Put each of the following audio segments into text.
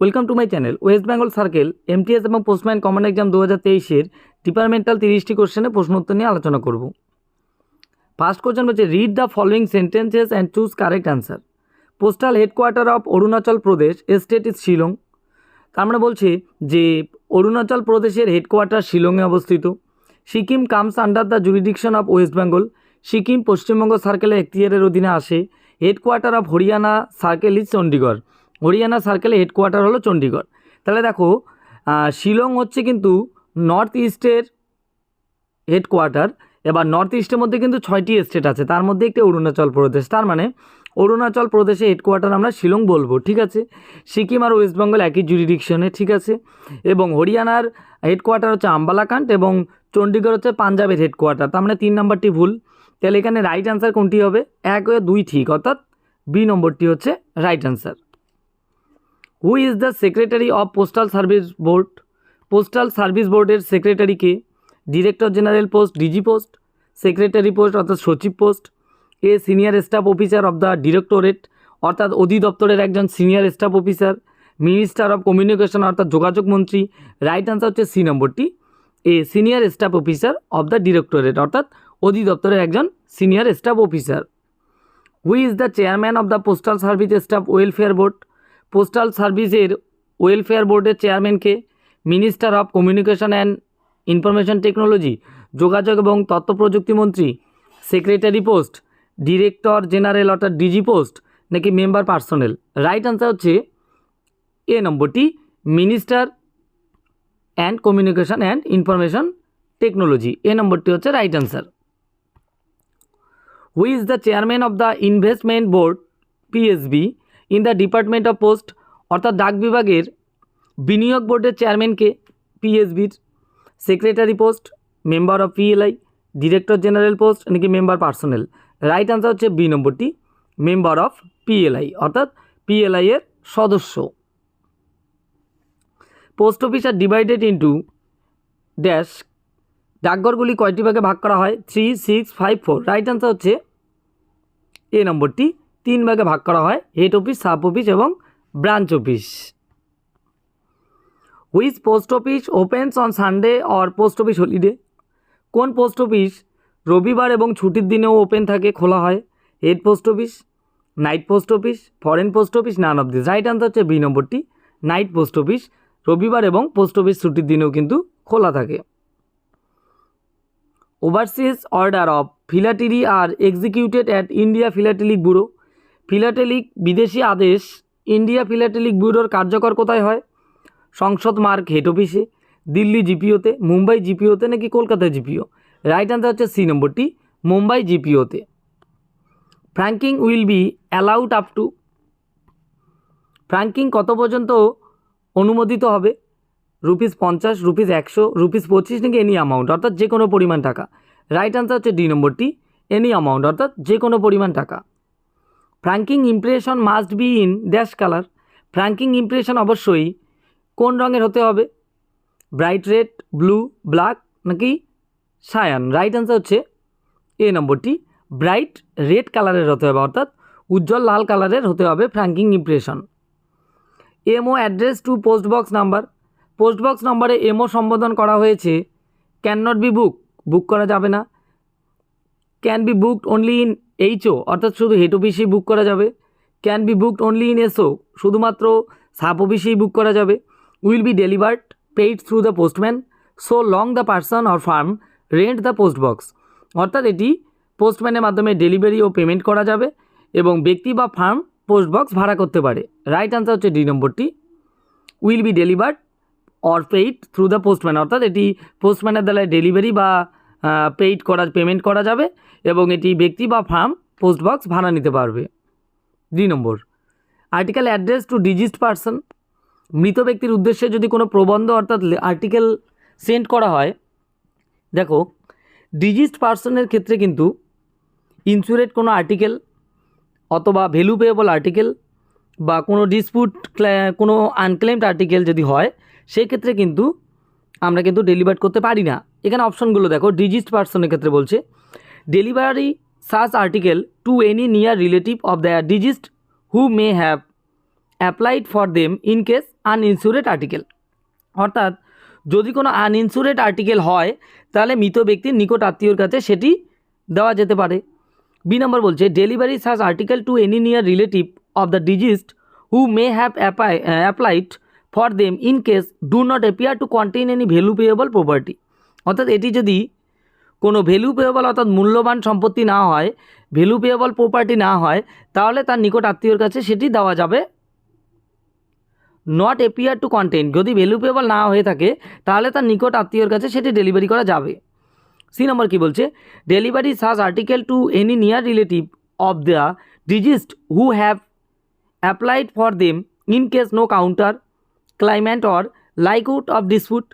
Welcome to my channel West Bengal circle MTS এবং postman common exam 2023 departmental 30টি কোশ্চেনে প্রশ্ন উত্তর নিয়ে আলোচনা করব। ফার্স্ট কোশ্চেন হচ্ছে read the following sentences and choose correct answer. Postal headquarter of Arunachal Pradesh state is Shillong. তার মানে বলছে যে অরুণাচল প্রদেশের হেডকোয়ার্টার শিলংয়ে অবস্থিত। Sikkim comes under the jurisdiction of West Bengal. Sikkim Paschimbanga সার্কেলের এখতিয়ারের অধীনে আসে। Headquarter of Haryana circle is Chandigarh. Haryana সার্কেলে headquarter হলো চণ্ডীগড়। তাহলে দেখো শিলং হচ্ছে কিন্তু নর্থ ইস্টের হেডকোয়ার্টার। এবার নর্থ ইস্টের মধ্যে কিন্তু 6টি স্টেট আছে, তার মধ্যে একটি অরুণাচল প্রদেশ। তার মানে অরুণাচল প্রদেশে হেডকোয়ার্টার আমরা শিলং বলবো, ঠিক আছে। সিকিম আর ওয়েস্ট বেঙ্গল একই জুরিডিকশনে, ঠিক আছে। এবং হরিয়ানার হেডকোয়ার্টার হচ্ছে আম্বালাকান্ড এবং চণ্ডীগড় হচ্ছে পাঞ্জাবের হেডকোয়ার্টার। তার মানে 3 নম্বরটি ভুল। তাহলে এখানে রাইট অ্যান্সার কোনটি হবে? 1 ও 2 ঠিক, অর্থাৎ বি নম্বরটি হচ্ছে right answer. Who is the secretary of postal service board? Postal service বোর্ডের সেক্রেটারি কে? Director general post, DG post, secretary post অর্থাৎ সচিব post, a senior staff officer of the directorate অর্থাৎ অধিদপ্তরের একজন senior staff officer, minister of communication অর্থাৎ যোগাযোগ মন্ত্রী। রাইট অ্যান্সার হচ্ছে সি নম্বরটি, a senior staff officer of the directorate অর্থাৎ অধিদপ্তরের একজন senior staff officer. Who is the chairman of the postal service staff welfare board? Postal সার্ভিসের welfare বোর্ডের চেয়ারম্যানকে? Minister of communication and information technology, যোগাযোগ এবং তথ্য প্রযুক্তি মন্ত্রী, সেক্রেটারি পোস্ট, ডিরেক্টর জেনারেল অর্থাৎ ডিজি পোস্ট, নাকি মেম্বার পার্সোনেল? রাইট আনসার হচ্ছে এ নম্বরটি, minister and communication and information technology, A নম্বরটি হচ্ছে right answer. Who is the chairman of the investment board PSB in the department of post অর্থাৎ ডাক বিভাগের বিনিয়োগ বোর্ডের চেয়ারম্যানকে? পিএসবির secretary post, member of PLI, director general post, নাকি member personnel? Right answer হচ্ছে বি নম্বরটি, মেম্বার অফ পিএলআই অর্থাৎ পিএলআই এর সদস্য। পোস্ট অফিস আর ডিভাইডেড ইন্টু ড্যাশ, ডাকঘরগুলি কয়টি ভাগে ভাগ করা হয়? 3, 6, 5, 4। রাইট আনসার হচ্ছে এ নম্বরটি, 3 ভাগে ভাগ করা হয়, হেড অফিস, সাব অফিস এবং branch office. Which post office opens on Sunday or post office holiday? কোন পোস্ট অফিস রবিবার এবং ছুটির দিনেও ওপেন থাকে, খোলা হয়? Head post office, night post office, foreign post office, none of this. Right answer হচ্ছে বি নম্বরটি, নাইট পোস্ট অফিস। রবিবার এবং পোস্ট অফিস ছুটির দিনেও কিন্তু খোলা থাকে। Overseas order of philately are executed at India philatelic bureau. Philatelic বিদেশি আদেশ ইন্ডিয়া ফিলাটেলিক ব্যুরোর কার্যকর কোথায় হয়? সংসদ মার্গ হেড অফিসে, দিল্লি জিপিওতে, মুম্বাই জিপিওতে, নাকি কলকাতা জিপিও? রাইট আনসার হচ্ছে সি নম্বরটি, মুম্বাই জিপিওতে। Franking will be allowed up to, franking কত পর্যন্ত অনুমোদিত হবে? ₹50, ₹100, ₹25, নাকি এনি অ্যামাউন্ট অর্থাৎ যে কোনো পরিমাণ টাকা? রাইট আনসার হচ্ছে ডি নম্বরটি, এনি অ্যামাউন্ট অর্থাৎ যে কোনো পরিমাণ টাকা। Franking impression must be in dash colour, franking impression অবশ্যই কোন রঙের হতে হবে? ব্রাইট রেড, ব্লু, ব্ল্যাক, নাকি সায়ান? রাইট আনসার হচ্ছে এ নম্বরটি, ব্রাইট রেড কালারের হতে হবে অর্থাৎ উজ্জ্বল লাল কালারের হতে হবে franking impression. MO address to post box number, post box নাম্বারে এমও সম্বোধন করা হয়েছে। ক্যান নট বি বুক করা যাবে না। Can be booked only in HO অর্থাৎ শুধু হেড অফিসেই বুক করা যাবে। Can be booked only in SO শুধুমাত্র সাব অফিসেই বুক করা যাবে। Will be delivered paid through the postman so long the person or firm rent the post box অর্থাৎ এটি পোস্টম্যানের মাধ্যমে ডেলিভারি ও পেমেন্ট করা যাবে এবং ব্যক্তি বা ফার্ম পোস্ট বক্স ভাড়া করতে পারে। রাইট আনসার হচ্ছে ডি নম্বরটি, will be delivered or paid through the postman অর্থাৎ এটি পোস্টম্যানের দ্বারা ডেলিভারি বা পেমেন্ট করা যাবে এবং এটি ব্যক্তি বা ফার্ম পোস্ট বক্স ভাড়া নিতে পারবে। 2 নম্বর, article address to diseased person, মৃত ব্যক্তির উদ্দেশ্যে যদি কোনো প্রবন্ধ অর্থাৎ আর্টিকেল সেন্ড করা হয়। দেখো ডিজিজড পার্সনের ক্ষেত্রে কিন্তু ইন্স্যুরেড কোনো আর্টিকেল অথবা ভ্যালু পেয়েবল আর্টিকেল বা কোনো ডিসপুট কোনো আনক্লেমড আর্টিকেল যদি হয় সেই ক্ষেত্রে কিন্তু আমরা কিন্তু ডেলিভার করতে পারি না। এখানে অপশনগুলো দেখো, ডিজিজড পার্সনের ক্ষেত্রে বলছে delivery such article to any near relative of the diseased who may have applied for them in case uninsured article. অর্থাৎ যদি কোনো আনইনস্যুরেড আর্টিকেল হয় তাহলে মৃত ব্যক্তির নিকট আত্মীয়র কাছে সেটি দেওয়া যেতে পারে। বি নম্বর বলছে delivery such article to any near relative of the diseased who may have applied for them in case do not appear to contain any value payable property. অর্থাৎ এটি যদি কোনো ভ্যালু পেয়েবল অর্থাৎ মূল্যবান সম্পত্তি না হয়, ভ্যালু পেয়েবল প্রপার্টি না হয়, তাহলে তার নিকট আত্মীয়র কাছে সেটি দেওয়া যাবে। নট অ্যাপিয়ার টু কন্টেইন, যদি ভ্যালু পেয়েবল না হয়ে থাকে তাহলে তার নিকট আত্মীয়র কাছে সেটি ডেলিভারি করা যাবে। সি নম্বর কী বলছে delivery such article to any near relative of the diseased who have applied for them in case no counter claimant or likelihood of dispute.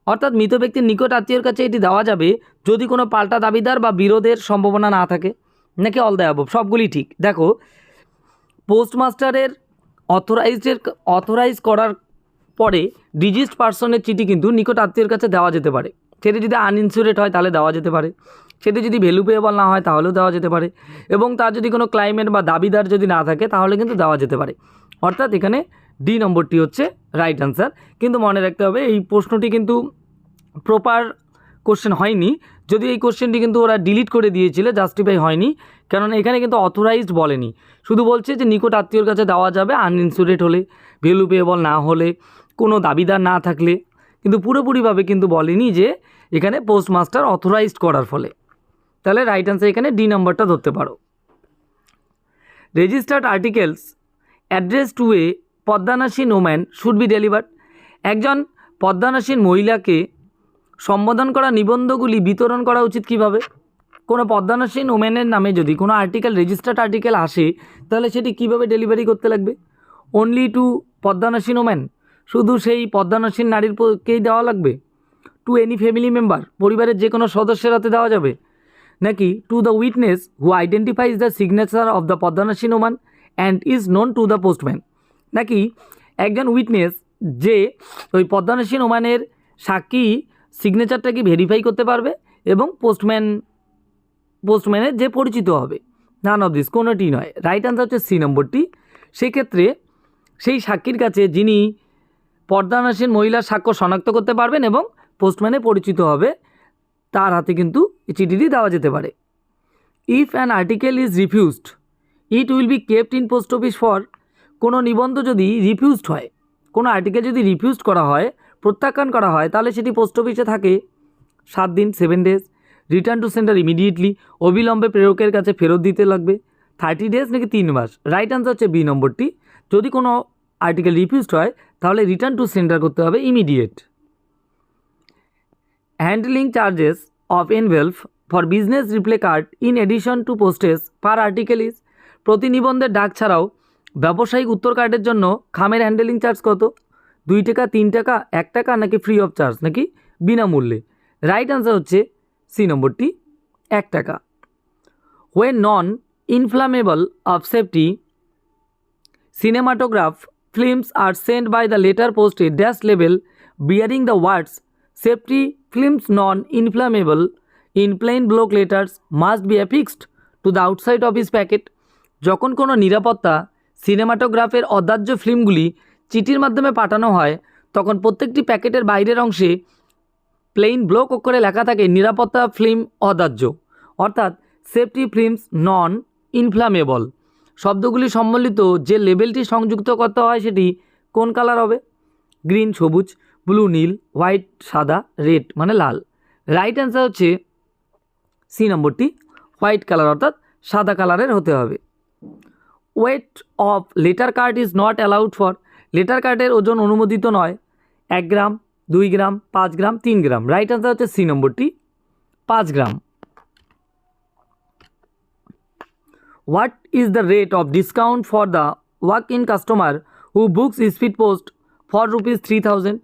অর্থাৎ মৃত ব্যক্তির নিকট আত্মীয়র কাছে এটি দেওয়া যাবে যদি কোনো পাল্টা দাবিদার বা বিরোধের সম্ভাবনা না থাকে। নাকি অল দ্য অ্যাবভ, সবগুলি ঠিক। দেখো পোস্টমাস্টারের অথরাইজ করার পরে ডিজিজড পার্সনের চিঠি কিন্তু নিকট আত্মীয়ের কাছে দেওয়া যেতে পারে। সেটি যদি আনইনস্যুরেড হয় তাহলে দেওয়া যেতে পারে, সেটি যদি ভ্যালু পেয়েবল না হয় তাহলেও দেওয়া যেতে পারে, এবং তার যদি কোনো ক্লাইমেন্ট বা দাবিদার যদি না থাকে তাহলে কিন্তু দেওয়া যেতে পারে। অর্থাৎ এখানে ডি নম্বরটি হচ্ছে রাইট অ্যান্সার। কিন্তু মনে রাখতে হবে এই প্রশ্নটি কিন্তু প্রপার কোশ্চেন হয়নি, যদিও এই কোশ্চেনটি কিন্তু ওরা ডিলিট করে দিয়েছিল, জাস্টিফাই হয়নি, কারণ এখানে কিন্তু অথরাইজড বলেনি, শুধু বলছে যে নিকট আত্মীয়র কাছে দেওয়া যাবে আনইনস্যুরেড হলে, ভ্যালু পেয়েবল না হলে, কোনো দাবিদার না থাকলে, কিন্তু পুরোপুরিভাবে কিন্তু বলেনি যে এখানে পোস্টমাস্টার অথরাইজড করার ফলে। তাহলে রাইট অ্যান্সার এখানে ডি নম্বরটা ধরতে পারো। Registered articles address to a pardanashin woman should be delivered. একজন পদ্মানাসীন মহিলাকে সম্বোধন করা নিবন্ধগুলি বিতরণ করা উচিত কিভাবে? কোনো পদ্মানাসীন ওম্যানের নামে যদি কোনো আর্টিকেল রেজিস্টার্ড আর্টিকেল আসে তাহলে সেটি কিভাবে ডেলিভারি করতে লাগবে? অনলি টু পদ্মানাসীন ওম্যান, শুধু সেই পদ্মানাসীন নারীরকেই দেওয়া লাগবে? টু এনি ফ্যামিলি মেম্বার, পরিবারের যে কোনো সদস্যের হাতে দেওয়া যাবে? নাকি to the witness who identifies the signature of the pardanashin woman and is known to the postman? নাকি একজন উইটনেস যে ওই পদ্মানাসীন ওম্যানের সাক্ষী সিগনেচারটাকে ভেরিফাই করতে পারবে এবং পোস্টম্যানের যে পরিচিত হবে? নান অফ দিস, কোনোটি নয়। রাইট অ্যান্সার হচ্ছে সি নম্বরটি। সেক্ষেত্রে সেই সাক্ষীর কাছে যিনি পদ্মানাসীন মহিলার সাক্ষ্য শনাক্ত করতে পারবেন এবং পোস্টম্যানে পরিচিত হবে তার হাতে কিন্তু এই চিঠিটি দেওয়া যেতে পারে। If an article is refused it will be kept in post office for. কোনো নিবন্ধ যদি রিফিউজড হয়, কোনো আর্টিকেল যদি রিফিউজ করা হয়, প্রত্যাখ্যান করা হয়, তাহলে সেটি পোস্ট অফিসে থাকে 7 দিন, 7 days. Return to sender immediately, অবিলম্বে প্রেরকের কাছে ফেরত দিতে লাগবে 30 ডেজ নাকি 3 মাস? রাইট অ্যান্সার হচ্ছে বি নম্বরটি। যদি কোনো আর্টিকেল রিফিউজড হয় তাহলে রিটার্ন টু সেন্ডার করতে হবে immediate. Handling charges of envelope for business reply card in addition to postage per article is. প্রতি নিবন্ধের ডাক ছাড়াও ব্যবসায়িক উত্তর কার্ডের জন্য খামের হ্যান্ডেলিং চার্জ কত? 2 টাকা, 3 টাকা, 1 টাকা নাকি ফ্রি অফ চার্জ নাকি বিনামূল্যে? রাইট অ্যান্সার হচ্ছে সি নম্বরটি, 1 টাকা। When non inflammable of safety cinematograph films are sent by the letter posted dash label bearing the words safety films non-inflammable in plain block letters must be affixed to the outside of his packet. যখন কোনো নিরাপত্তা সিনেমাটোগ্রাফের অদাহ্য ফিল্মগুলি চিঠির মাধ্যমে পাঠানো হয় তখন প্রত্যেকটি প্যাকেটের বাইরের অংশে প্লেইন ব্লক অক্ষরে লেখা থাকে নিরাপত্তা ফিল্ম অদাহ্য, অর্থাৎ সেফটি ফিল্মস নন ইনফ্লামেবল শব্দগুলি সম্বলিত যে লেবেলটি সংযুক্ত করতে হয় সেটি কোন কালার হবে? গ্রিন সবুজ, ব্লু নীল, হোয়াইট সাদা, রেড মানে লাল। রাইট অ্যান্সার হচ্ছে সি নম্বরটি, হোয়াইট কালার অর্থাৎ সাদা কালারের হতে হবে। Weight of letter card is not allowed for. Letter কার্ডের ওজন অনুমোদিত নয় 1 গ্রাম, 2 গ্রাম, 5 গ্রাম, 3 গ্রাম। রাইট অ্যান্সার হচ্ছে সি নম্বরটি, 5 গ্রাম। What is the rate of discount for the walk-in customer who books speed post for ₹3000?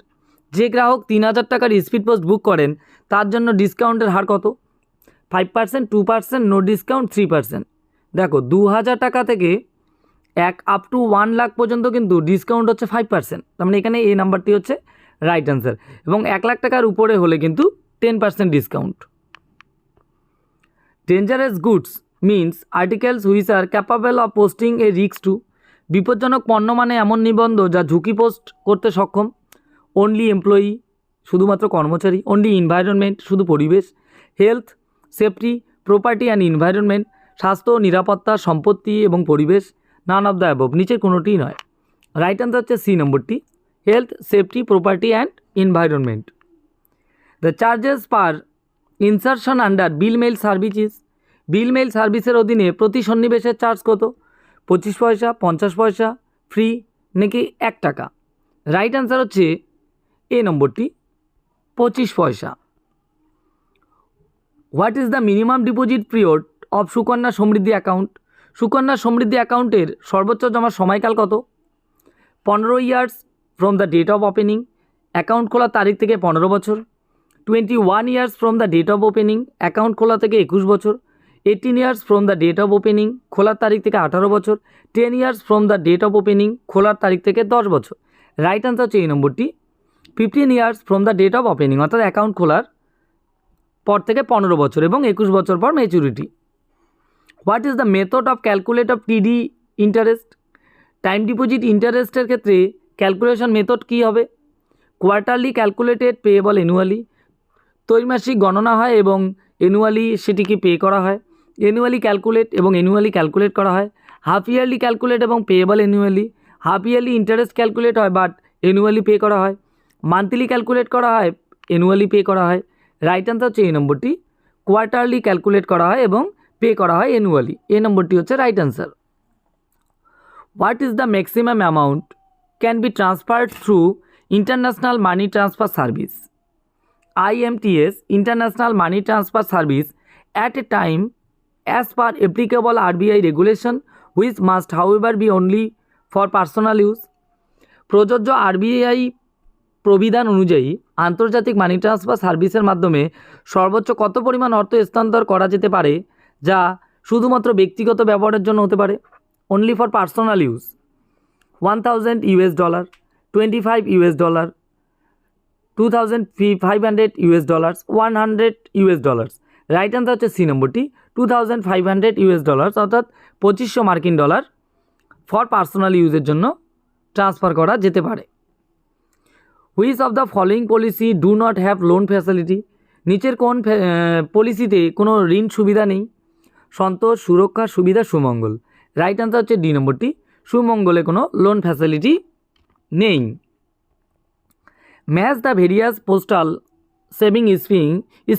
যে গ্রাহক 3000 টাকার স্পিড পোস্ট বুক করেন তার জন্য ডিসকাউন্টের হার কত? 5%, 2%, নো ডিসকাউন্ট, 3%। দেখো 2000 টাকা থেকে আপ টু 1 লাখ পর্যন্ত কিন্তু ডিসকাউন্ট হচ্ছে 5%, তার মানে এখানে এই নাম্বারটি হচ্ছে রাইট অ্যান্সার। এবং 1 লাখ টাকার উপরে হলে কিন্তু 10% discount. Dangerous goods means articles which are capable of posing a risk to। বিপজ্জনক পণ্য মানে এমন নিবন্ধ যা ঝুঁকি পোস্ট করতে সক্ষম। অনলি এমপ্লয়ি, শুধুমাত্র কর্মচারী। অনলি এনভায়রনমেন্ট, শুধু পরিবেশ। Health, safety, property and environment, স্বাস্থ্য, নিরাপত্তা, সম্পত্তি এবং পরিবেশ। নান অফ দ্য অ্যাবভ, নিচের কোনোটিই নয়। রাইট অ্যান্সার হচ্ছে সি নম্বরটি, health, safety, property and environment. The charges per insertion under bill mail services, bill mail সার্ভিসের অধীনে প্রতি সন্নিবেশের চার্জ কত? 25 পয়সা, 50 পয়সা, ফ্রি নাকি 1 টাকা? রাইট অ্যান্সার হচ্ছে এ নম্বরটি, 25 পয়সা। What is the minimum deposit period of Sukanya Samriddhi account? Sukanya Samriddhi অ্যাকাউন্টের সর্বোচ্চ জমার সময়কাল কত? 15 years from the date of opening, account খোলার তারিখ থেকে 15 বছর। 21 years from the date of opening, account খোলা থেকে 21 বছর। 18 years from the date of opening, খোলার তারিখ থেকে 18 বছর। 10 years from the date of opening, খোলার তারিখ থেকে 10 বছর। রাইট অ্যান্সার হচ্ছে এই নম্বরটি, 15 years from the date of opening, অর্থাৎ অ্যাকাউন্ট খোলার পর থেকে 15 বছর এবং 21 বছর পর maturity. What is the method of calculate of TD interest? Time deposit ইন্টারেস্টের ক্ষেত্রে ক্যালকুলেশন মেথড কী হবে? Quarterly calculated, payable annually. ত্রৈমাসিক গণনা হয় এবং অ্যানুয়ালি সেটিকে পে করা হয়। অ্যানুয়ালি ক্যালকুলেট এবং অ্যানুয়ালি ক্যালকুলেট করা হয়। হাফ ইয়ারলি ক্যালকুলেট এবং payable annually. Half yearly interest calculate হয় বাট অ্যানুয়ালি পে করা হয়। মান্থলি ক্যালকুলেট করা হয়, অ্যানুয়ালি পে করা হয়। রাইট অ্যান্সার হচ্ছে এই নম্বরটি, কোয়ার্টারলি ক্যালকুলেট করা হয় এবং পে করা হয় অ্যানুয়ালি। এই নম্বরটি হচ্ছে right answer. What is the maximum amount can be transferred through international money transfer service? IMTS, International Money Transfer Service, at a time as per applicable RBI regulation, which must however be only for personal use. প্রযোজ্য RBI প্রবিধান অনুযায়ী আন্তর্জাতিক money transfer সার্ভিসের মাধ্যমে সর্বোচ্চ কত পরিমাণ অর্থ স্থানান্তর করা যেতে পারে যা শুধুমাত্র ব্যক্তিগত ব্যবহারের জন্য হতে পারে? Only for personal use. $1,000, $25, $2,500, $100। Right answer হচ্ছে সি নম্বরটি, $2,500, অর্থাৎ $2500 ফর পার্সোনাল ইউজের জন্য ট্রান্সফার করা যেতে পারে। Which of the following policy do not have loan facility? নিচের কোন পলিসিতে কোনো ঋণ সুবিধা নেই? সন্তোষ, সুরক্ষা, সুবিধা, সুমঙ্গল। রাইট অ্যান্সার হচ্ছে ডি নম্বরটি, সুমঙ্গলে কোনো লোন ফ্যাসিলিটি নেই। Match the various postal saving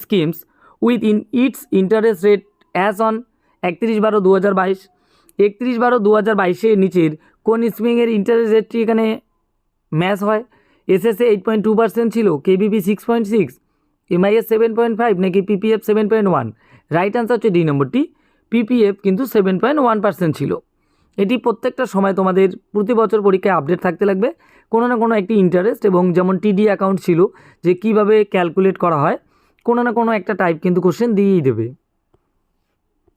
schemes with its interest rate as on 31/12/2022। 31/12/2022 নিচের কোন স্কিমের ইন্টারেস্ট রেটটি এখানে ম্যাচ হয়? এসএসএ 8.2% ছিল, কেবিপি 6.6, এমআইএস 7.5 নাকি পিপিএফ 7.1? রাইট অ্যান্সার হচ্ছে ডি নম্বরটি, পিপিএফ কিন্তু 7.1% ছিল। এটি প্রত্যেকটা সময় তোমাদের প্রতি বছর পরীক্ষায় আপডেট থাকতে লাগবে, কোনো না কোনো একটি ইন্টারেস্ট, এবং যেমন টিডি অ্যাকাউন্ট ছিল যে কিভাবে ক্যালকুলেট করা হয়, কোনো না কোনো একটা টাইপ কিন্তু কোশ্চেন দিয়েই দেবে।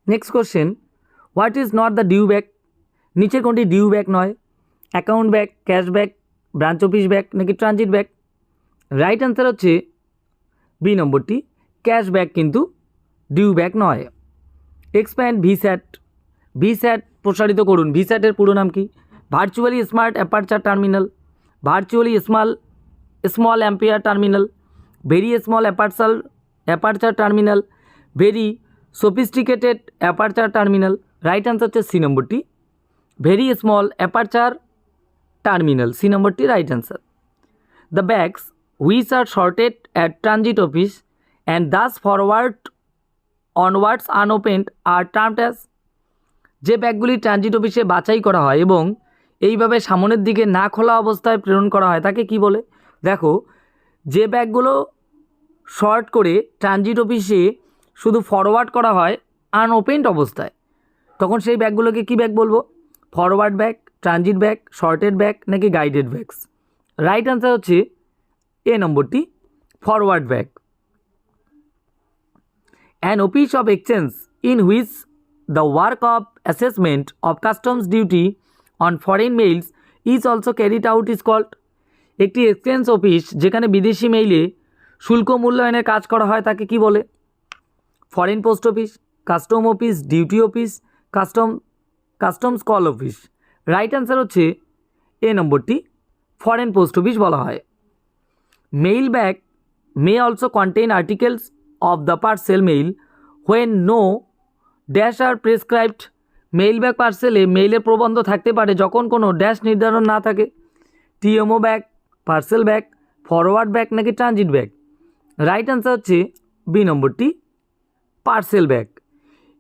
Next question, what is not the due back? নিচের কোনটি ডিউ ব্যাক নয়? Account back, cash back, branch office back নাকি ট্রানজিট ব্যাক? রাইট অ্যান্সার হচ্ছে বি নম্বরটি, ক্যাশ ব্যাক কিন্তু ডিউ ব্যাক নয়। এক্সপ্যান্ড ভিস্যাট, ভিস্যাট প্রসারিত করুন। ভিস্যাটের পুরো নাম কি? Virtually smart aperture terminal, virtually small ampere terminal, very small aperture terminal, very sophisticated aperture terminal. Right answer হচ্ছে সি নম্বরটি, very small aperture terminal. C নম্বরটি right answer. The bags which are sorted at transit office and thus forward onwards unopened are termed as? যে ব্যাগগুলি transit অফিসে বাছাই করা হয় এবং এইভাবে সামনের দিকে না খোলা অবস্থায় প্রেরণ করা হয় তাকে কি বলে? দেখো, যে ব্যাগগুলো শর্ট করে ট্রানজিট অফিসে শুধু ফরওয়ার্ড করা হয় আনওপেন্ড অবস্থায়, তখন সেই ব্যাগগুলোকে কি ব্যাগ বলবো? Forward bag, transit bag, sorted bag নাকি গাইডেড ব্যাগস? রাইট অ্যান্সার হচ্ছে এ নম্বরটি, forward bag. An office of exchange in which the work of assessment of customs duty on foreign mails is also carried out is called? একটি exchange office যেখানে বিদেশি মেইলে শুল্ক মূল্যায়নের কাজ করা হয় তাকে কি বলে? Foreign post office, custom office, duty office, customs call office. Right answer হচ্ছে এ নম্বরটি, ফরেন পোস্ট অফিস বলা হয়। Mail bag may also contain articles of the parcel mail when no dash are prescribed. Mail bag পার্সেলে মেইলের প্রবন্ধ থাকতে পারে যখন কোনো ড্যাশ নির্ধারণ না থাকে। TMO bag, parcel bag, forward bag নাকি ট্রানজিট ব্যাগ? রাইট অ্যান্সার হচ্ছে বি নম্বরটি, পার্সেল ব্যাগ।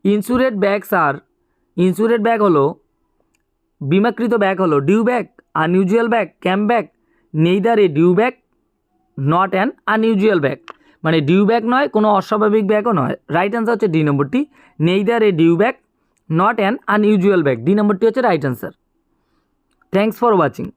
ইন্স্যুরেড ব্যাগ হলো, বিমাকৃত ব্যাগ হলো due bag, unusual bag, camp bag, neither a due bag not an unusual bag. মানে ডিউ ব্যাগ নয়, কোনো অস্বাভাবিক ব্যাগও নয়। রাইট অ্যান্সার হচ্ছে ডি নম্বরটি, neither a due bag not an unusual bag. D নম্বরটি হচ্ছে right answer. Thanks for watching.